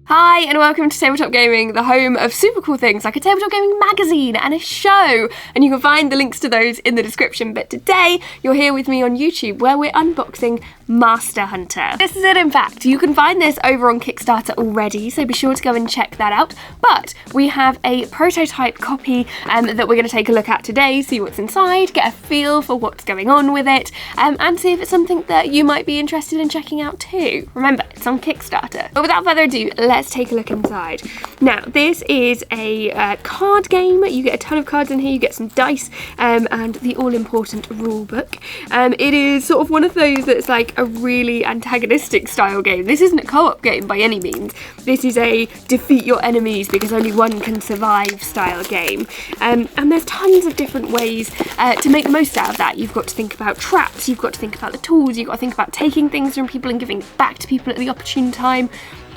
Hi and welcome to Tabletop Gaming, the home of super cool things like a tabletop gaming magazine and a show, and you can find the links to those in the description. But today you're here with me on YouTube where we're unboxing Master Hunter. This is it, in fact. You can find this over on Kickstarter already, so be sure to go and check that out. But we have a prototype copy that we're going to take a look at today, see what's inside, get a feel for what's going on with it, and see if it's something that you might be interested in checking out too. Remember, it's on Kickstarter. But without further ado, let's take a look inside. Now, this is a card game. You get a ton of cards in here, you get some dice, and the all-important rule book. It is sort of one of those that's like a really antagonistic style game. This isn't a co-op game by any means. This is a defeat your enemies because only one can survive style game. And there's tons of different ways to make the most out of that. You've got to think about traps, you've got to think about the tools, you've got to think about taking things from people and giving it back to people at the opportune time.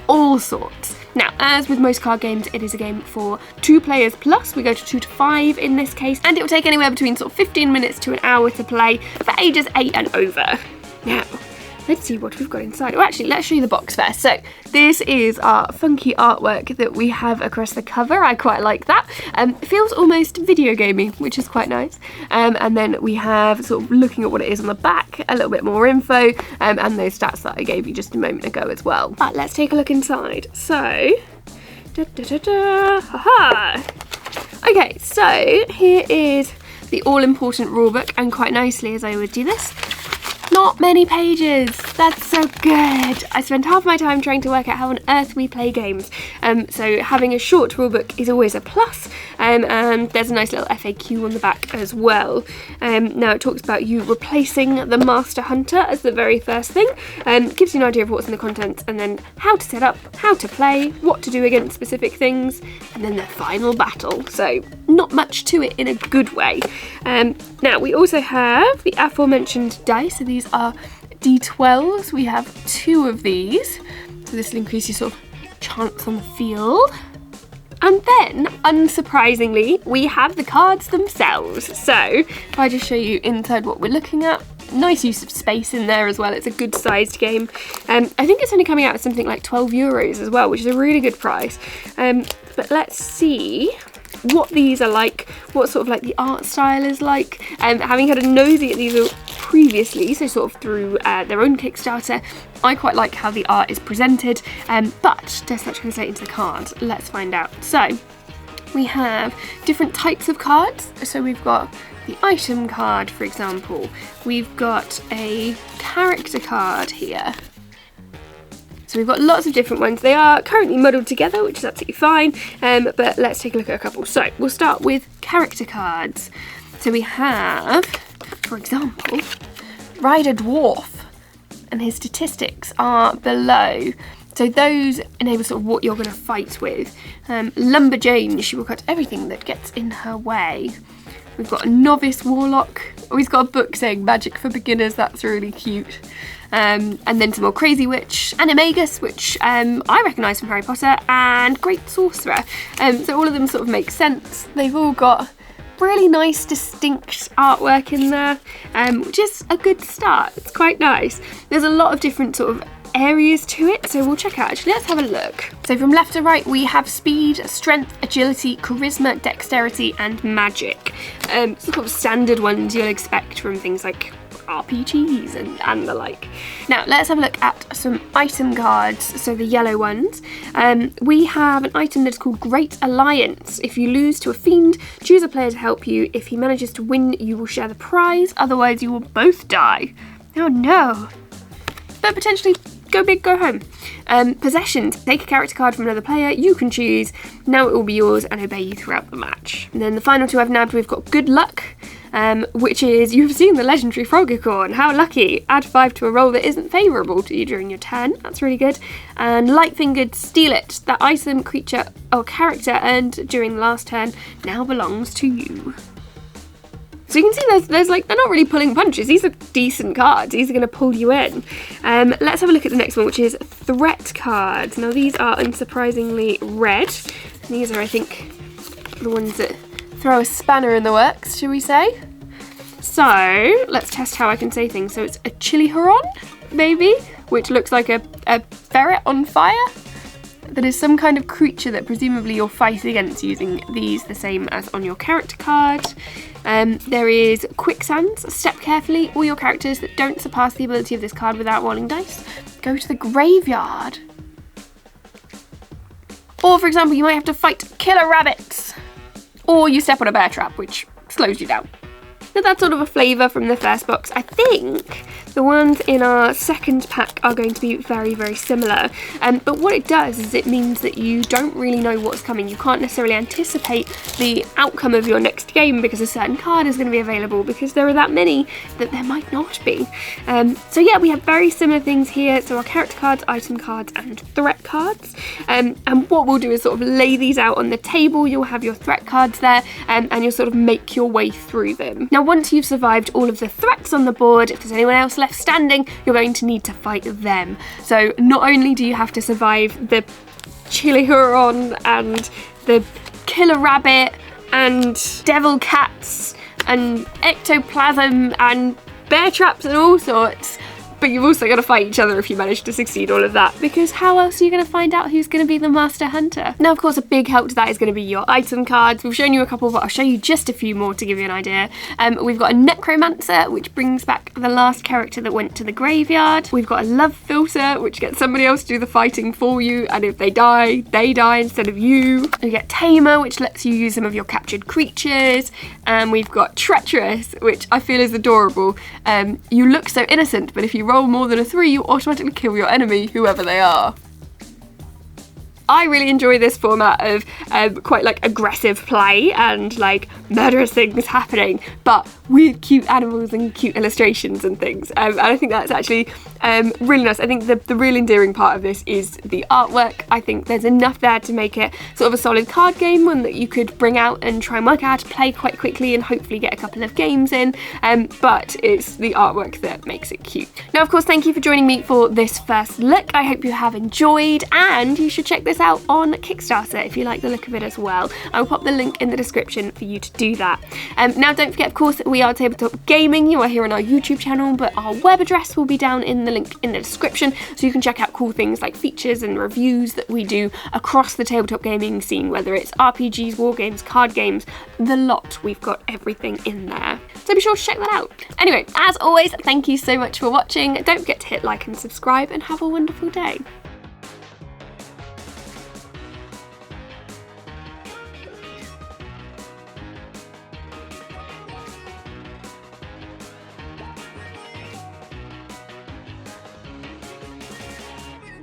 All sorts. Now, as with most card games, it is a game for 2 players plus. We go to 2 to 5 in this case, and it will take anywhere between sort of 15 minutes to an hour to play for ages 8 and over. Now, let's see what we've got inside. Oh, actually, let's show you the box first. So, this is our funky artwork that we have across the cover. I quite like that. It feels almost video gamey, which is quite nice. And then we have, sort of looking at what it is on the back, a little bit more info, and those stats that I gave you just a moment ago as well. But let's take a look inside. So, haha. Okay, so here is the all-important rulebook, and quite nicely, as I would do this, not many pages. That's so good. I spend half my time trying to work out how on earth we play games. So having a short rulebook is always a plus. And there's a nice little FAQ on the back as well. Now it talks about you replacing the Master Hunter as the very first thing. Gives you an idea of what's in the contents, and then how to set up, how to play, what to do against specific things, and then the final battle. So not much to it in a good way. Now we also have the aforementioned dice. So these are D12s. We have 2 of these. So this will increase your sort of chance on the field. And then, unsurprisingly, we have the cards themselves. So if I just show you inside what we're looking at, nice use of space in there as well. It's a good sized game. I think it's only coming out at something like €12 as well, which is a really good price. But let's see what these are like, what sort of like the art style is like. Having had a nosy at these previously, so sort of through their own Kickstarter, I quite like how the art is presented, but does that translate into the cards? Let's find out. So we have different types of cards. So we've got the item card, for example. We've got a character card here. So we've got lots of different ones. They are currently muddled together, which is absolutely fine, but let's take a look at a couple. So we'll start with character cards. So we have, for example, Rider Dwarf, and his statistics are below. So those enable sort of what you're going to fight with. Lumberjane, she will cut everything that gets in her way. We've got a Novice Warlock. Oh, he's got a book saying Magic for Beginners, that's really cute. And then some more Crazy Witch, Animagus, which I recognise from Harry Potter, and Great Sorcerer. So all of them sort of make sense. They've all got really nice, distinct artwork in there, which is a good start. It's quite nice. There's a lot of different sort of areas to it, so we'll check out. Actually, let's have a look. So from left to right, we have speed, strength, agility, charisma, dexterity, and magic. Sort of standard ones you'll expect from things like RPGs and the like. Now let's have a look at some item cards, so the yellow ones. We have an item that's called Great Alliance. If you lose to a fiend, choose a player to help you. If he manages to win, you will share the prize, otherwise you will both die. Oh no. But potentially go big, go home. Possessions. Take a character card from another player, you can choose. Now it will be yours and obey you throughout the match. And then the final 2 I've nabbed, we've got Good Luck, which is, you've seen the legendary Frogicorn, how lucky. Add 5 to a roll that isn't favourable to you during your turn. That's really good. And Light-Fingered, Steal It. That item, creature or character earned during the last turn now belongs to you. So you can see there's like, they're not really pulling punches. These are decent cards. These are going to pull you in. Let's have a look at the next one, which is Threat cards. Now these are unsurprisingly red. These are, I think, the ones that throw a spanner in the works, shall we say. So let's test how I can say things. So it's a Chili Huron, maybe, which looks like a ferret on fire. that is some kind of creature that presumably you're fighting against using these the same as on your character card. There is quicksands. Step carefully. All your characters that don't surpass the ability of this card without rolling dice go to the graveyard. Or, for example, you might have to fight killer rabbits. Or you step on a bear trap, which slows you down. So that's sort of a flavour from the first box. I think the ones in our second pack are going to be very, very similar. But what it does is it means that you don't really know what's coming. You can't necessarily anticipate the outcome of your next game because a certain card is going to be available, because there are that many that there might not be. So yeah, we have very similar things here. So our character cards, item cards, and threat cards. And what we'll do is sort of lay these out on the table. You'll have your threat cards there, and you'll sort of make your way through them. Now, once you've survived all of the threats on the board, if there's anyone else left standing, you're going to need to fight them. So not only do you have to survive the chili huron and the killer rabbit and devil cats and ectoplasm and bear traps and all sorts, but you've also got to fight each other if you manage to succeed all of that, because how else are you going to find out who's going to be the master hunter? Now, of course, a big help to that is going to be your item cards. We've shown you a couple, but I'll show you just a few more to give you an idea. We've got a necromancer, which brings back the last character that went to the graveyard. We've got a love filter, which gets somebody else to do the fighting for you, and if they die instead of you. We get tamer, which lets you use some of your captured creatures. And we've got treacherous, which I feel is adorable. You look so innocent, but if you roll more than a 3, you automatically kill your enemy, whoever they are. I really enjoy this format of quite like aggressive play and like murderous things happening, but with cute animals and cute illustrations and things. And I think that's actually really nice. I think the real endearing part of this is the artwork. I think there's enough there to make it sort of a solid card game, one that you could bring out and try and work out how to play quite quickly and hopefully get a couple of games in. But it's the artwork that makes it cute. Now, of course, thank you for joining me for this first look. I hope you have enjoyed, and you should check this out on Kickstarter if you like the look of it as well. I will pop the link in the description for you to do that. Now, don't forget, of course, that we are Tabletop Gaming. You are here on our YouTube channel, but our web address will be down in the link in the description, so you can check out cool things like features and reviews that we do across the tabletop gaming scene, whether it's RPGs, war games, card games, the lot. We've got everything in there, so be sure to check that out. Anyway, as always, thank you so much for watching. Don't forget to hit like and subscribe, and have a wonderful day.